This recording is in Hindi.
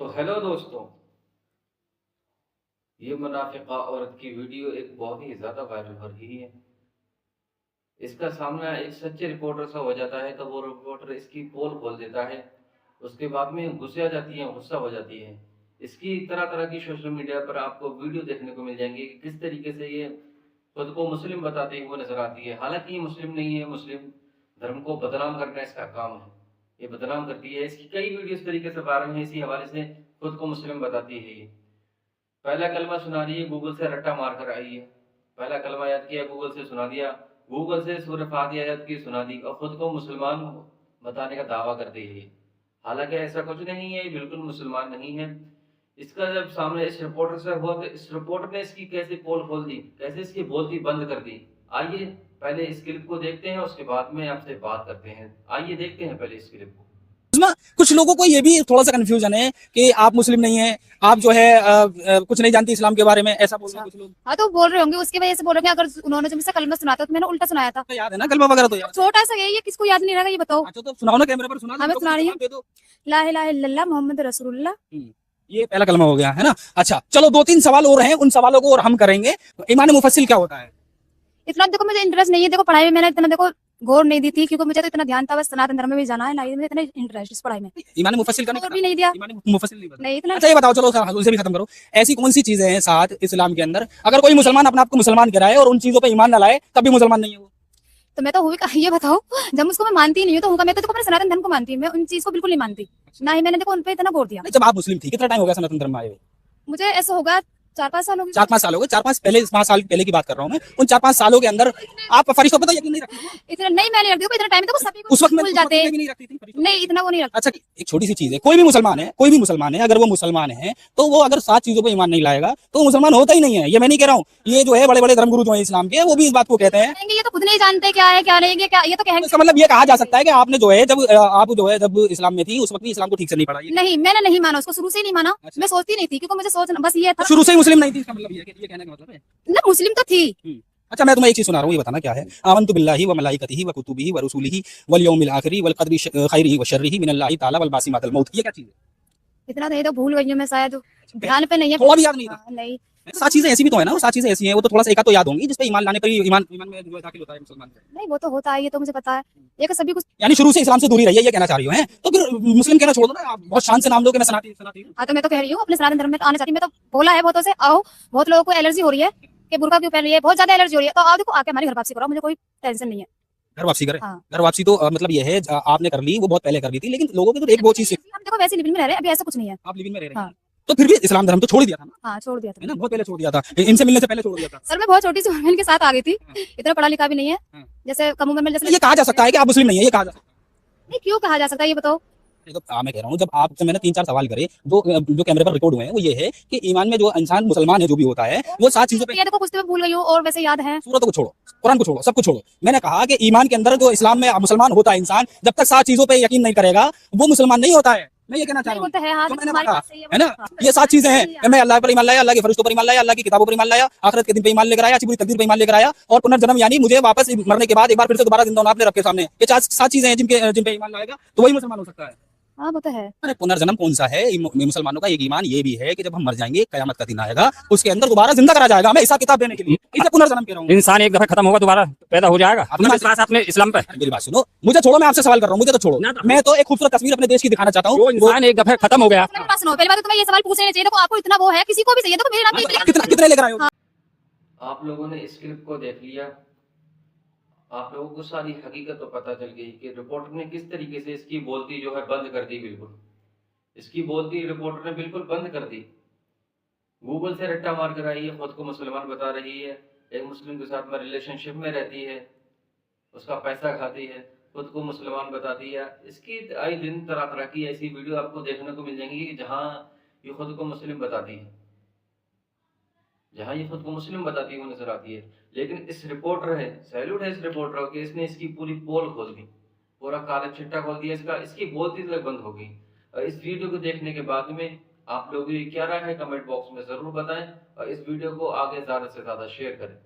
तो हेलो दोस्तों, ये मुनाफिका औरत की वीडियो एक बहुत ही ज़्यादा वायरल हो रही है। इसका सामना एक सच्चे रिपोर्टर से हो जाता है तो वो रिपोर्टर इसकी पोल खोल देता है। उसके बाद में गुस्सा हो जाती है। इसकी तरह तरह की सोशल मीडिया पर आपको वीडियो देखने को मिल जाएंगी कि किस तरीके से ये खुद को मुस्लिम बताती हुई नजर आती है। हालांकि ये मुस्लिम नहीं है, मुस्लिम धर्म को बदनाम करना इसका काम है। ये बदनाम करती है। इसकी कई वीडियो इस तरीके से वायरल है, इसी हवाले से खुद को मुस्लिम बताती है ये। पहला कलमा सुना रही है, गूगल से रट्टा मार कर आई है। पहला कलमा याद किया, गूगल से सुना दिया, गूगल से सूरह फातिहा याद की सुना दी और खुद को मुसलमान बताने का दावा करती है। हालांकि ऐसा कुछ नहीं है, ये बिल्कुल मुसलमान नहीं है। इसका जब सामने इस रिपोर्टर से हुआ तो इस रिपोर्टर ने इसकी कैसे पोल खोल दी, कैसे इसकी बोलती बंद कर दी। आइए पहले इस क्लिप को देखते हैं, उसके बाद में आपसे बात करते हैं। आइए देखते हैं पहले इस क्लिप को। ना कुछ लोगों को ये भी थोड़ा सा कंफ्यूजन है कि आप मुस्लिम नहीं हैं, आप जो है कुछ नहीं जानती इस्लाम के बारे में, ऐसा बोल रहे हैं कुछ लोग। हाँ तो बोल रहे होंगे, उसकी वजह से बोल रहे हैं। अगर उन्होंने जब मुझसे कलमा सुनाया था तो मैंने उल्टा सुनाया था। तो याद है ना कलमा वगैरह तो याद छोटा सा ये किसको याद नहीं रहेगा, ये बताओ। अच्छा तो सुनाओ ना, कैमरे पर सुना दो। हाँ मैं सुना रही दे दो। हूँ। ला इलाहा इल्लल्लाह मोहम्मद रसूलुल्लाह। ये पहला कलमा हो गया है ना। अच्छा चलो, दो तीन सवाल और हैं, उन सवालों को और हम करेंगे। ईमान मुफस्सिल क्या होता है? इतना देखो मुझे इंटरेस्ट नहीं है, देखो पढ़ाई में मैंने इतना देखो गौर नहीं दी थी, क्योंकि मुझे तो इतना ध्यान था बस सनातन धर्म में भी जाना है, ना ही मुझे इतना इंटरेस्ट इस पढ़ाई में। ईमान मुफस्सिल का और भी नहीं दिया। ईमान मुफस्सिल नहीं पता। नहीं इतना। अच्छा ये बताओ, चलो उसे भी खत्म करो। ऐसी कौन सी चीजें हैं साथ इस्लाम के अंदर, अगर कोई मुसलमान अपने आप को मुसलमान कराए और उन चीजों पर ईमान न लाए तब भी मुसलमान नहीं है वो? तो मैं तो हुई ये बताओ, जब उसको मैं मानती नहीं हूँ तो मैं तो देखो अपने सनातन धर्म को मानती हूँ, मैं उन चीज को बिल्कुल नहीं मानती। ना ही मैंने देखो उन पे इतना गौर दिया। जब आप मुस्लिम थी, कितना टाइम हो गया सनातन धर्म में आए हुए? मुझे ऐसा होगा 4-5 साल हो गए। 4-5 साल हो गए। 4-5 साल पहले की बात कर रहा हूँ मैं। उन 4-5 सालों के अंदर आप फरिश्तों पर तो यकीन नहीं रखती हो? इतना नहीं, मैं नहीं रखती हूँ इतना टाइम, देखो सभी उस वक्त भूल जाते हैं। नहीं रखती थी फरिश्तों? नहीं इतना वो नहीं रखता। अच्छा एक छोटी सी चीज है, कोई भी मुसलमान है, अगर वो मुसलमान है तो वो अगर 7 चीजों पर ईमान नहीं लाएगा तो मुसलमान होता ही नहीं है। ये मैं नहीं कह रहा हूँ, ये जो है बड़े बड़े धर्मगुरु जो है इस्लाम के, वो भी इस बात को कहते हैं। ये तो खुद नहीं जानते क्या है क्या नहीं, क्या ये तो कहेंगे। इसका मतलब ये कहा जा सकता है कि आपने जो है जब इस्लाम में थी उस वक्त भी इस्लाम को ठीक से नहीं पढ़ा? नहीं मैंने नहीं माना उसको, शुरू से ही नहीं माना। मैं सोचती नहीं थी, क्योंकि मुझे सोचना बस ये था। शुरू से ही मुस्लिम नहीं थी, इसका मतलब ये कहने का मतलब है ना मुस्लिम तो थी। अच्छा मैं तुम्हें एक चीज सुना रहा हूँ, ये बताना क्या है। आमन्तु बिल्लाहि व मलाइकतिहि व कुतुबिहि व रुसुलिहि वल यौमिल आखिरि वल क़द्रि खैरिहि व शर्रिहि मिनल्लाहि तआला वल बासी मातल मौत। ये क्या चीज है? इतना नहीं तो भूल गई हूं मैं, शायद ध्यान पे नहीं है। थोड़ा भी याद नहीं था? नहीं 7 चीजें ऐसी भी तो है ना, वो 7 चीजें ऐसी हैं, वो तो थोड़ा सा एक तो याद होंगी जिसपे ईमान लाने पर ही ईमान में जो दाखिल होता है मुसलमान। नहीं वो तो होता है, ये तो मुझे पता है। ये कि सभी कुछ यानी शुरू से इस्लाम से दूरी रही है, ये कहना चाह रही हो हैं? तो फिर मुस्लिम कहना छोड़ दो ना, आप बहुत शान से नाम लो कि मैं सनातनी हूं। हाँ तो मैं तो कह रही हूँ अपने सनातन धर्म में तो आना चाहती हूँ। मैं तो बोला है बहुतों से, आओ। बहुत लोगों को एलर्जी हो रही है कि बुर्का क्यों पहन रही है, बहुत ज्यादा एलर्जी हो रही है, तो आओ देखो आके हमारी घर वापसी करो, मुझे कोई टेंशन नहीं है। घर वापसी करें? हाँ। घर वापसी तो मतलब ये है, आपने कर ली, वो बहुत पहले कर ली थी, लेकिन लोगों की तो एक वो चीज। हम देखो वैसे लिविंग में रह रहे हैं, अभी ऐसा कुछ नहीं है। आप लिविंग में रह रहे हैं? हाँ। तो फिर भी इस्लाम धर्म तो छोड़ दिया था ना? हाँ छोड़ दिया है था ना, बहुत पहले छोड़ दिया था, इनसे मिलने से पहले छोड़ दिया था। सर। मैं बहुत छोटी सी उम्र के साथ आ गई थी, इतना पढ़ा लिखा भी नहीं है। जैसे कम उम्र में जैसे ये कहा जा सकता है कि आप मुस्लिम नहीं है, ये कहा जा सकता है? नहीं क्यों कहा जा सकता है, ये बताओ। तो मैं कह रहा हूँ, जब आपसे मैंने 3-4 सवाल करे जो कैमरे पर रिकॉर्ड हुए हैं, वो ये है कि ईमान में जो इंसान मुसलमान है जो भी होता है वो 7 चीजों पे। ये देखो कुछ तो मैं भूल गई हूँ और वैसे याद है। सूरत को छोड़ो, कुरान को छोड़ो, सब कुछ छोड़ो। मैंने कहा कि ईमान के अंदर जो इस्लाम में मुसलमान होता है इंसान, जब तक 7 चीजों पे यकीन नहीं करेगा वो मुसलमान नहीं होता है। मैं ये कहना चाह रहा हूँ, तो है, हाँ, तो मैंने तुम्हारी कहा बात सही है ना, ये 7 चीजें हैं। मैं अल्लाह पर ईमान लाया, अल्लाह के फरिश्तों पर ईमान लाया, अल्लाह की किताबों पर ईमान लाया, आखिरत के दिन पे ईमान लेकर आया, अच्छी बुरी तकदीर पे ईमान लेकर आया, और पुनर्जन्म यानी मुझे वापस मरने के बाद एक बार फिर से दोबारा जिंदा होना अपने रब के सामने। ये 7 चीजें हैं जिन पे ईमान लाएगा तो वही मुसलमान हो सकता है। हाँ वो तो है। अरे पुनर्जन्म कौन सा है? मुसलमानों का एक ईमान ये भी है कि जब हम मर जाएंगे, कयामत का दिन आएगा, उसके अंदर दोबारा जिंदा करा जाएगा हमें हिसाब किताब देने के लिए। इसे पुनर्जन्म कह रहा हूँ। इंसान एक दफा खत्म होगा, दोबारा पैदा हो जाएगा। अपने विश्वास अपने इस्लाम पे। मेरी बात सुनो, मुझे छोड़ो, मैं आपसे सवाल कर रहा हूँ, मुझे तो छोड़ो। मैं तो एक खूबसूरत तस्वीर अपने देश की दिखाना चाहता हूँ। इंसान एक दफा खत्म हो गया। सुनो, पहली बात तो तुम्हें ये सवाल पूछना चाहिए, देखो आपको इतना वो है, किसी को भी चाहिए, देखो मेरे नाम पे कितने लेकर आए हो? आप लोगों ने इस क्लिप को देख लिया, आप लोगों को सारी हकीकत तो पता चल गई कि रिपोर्टर ने किस तरीके से इसकी बोलती जो है बंद कर दी। बिल्कुल इसकी बोलती रिपोर्टर ने बिल्कुल बंद कर दी। गूगल से रट्टा मार कर आई है, खुद को मुसलमान बता रही है, एक मुस्लिम के साथ में रिलेशनशिप में रहती है, उसका पैसा खाती है, खुद को मुसलमान बताती है। इसकी आए दिन तरह तरह की ऐसी वीडियो आपको देखने को मिल जाएंगी जहां ये खुद को मुस्लिम बताती है, जहां ये खुद को मुस्लिम बताती हुई नजर आती है। लेकिन इस रिपोर्टर है, सैल्यूट है इस रिपोर्टर को, इसने इसकी पूरी पोल खोल दी, पूरा काला चिट्टा खोल दिया इसका, इसकी बोलती तक बंद हो गई। और इस वीडियो को देखने के बाद में आप लोगों की क्या राय है कमेंट बॉक्स में जरूर बताएं, और इस वीडियो को आगे ज्यादा से ज्यादा शेयर करें।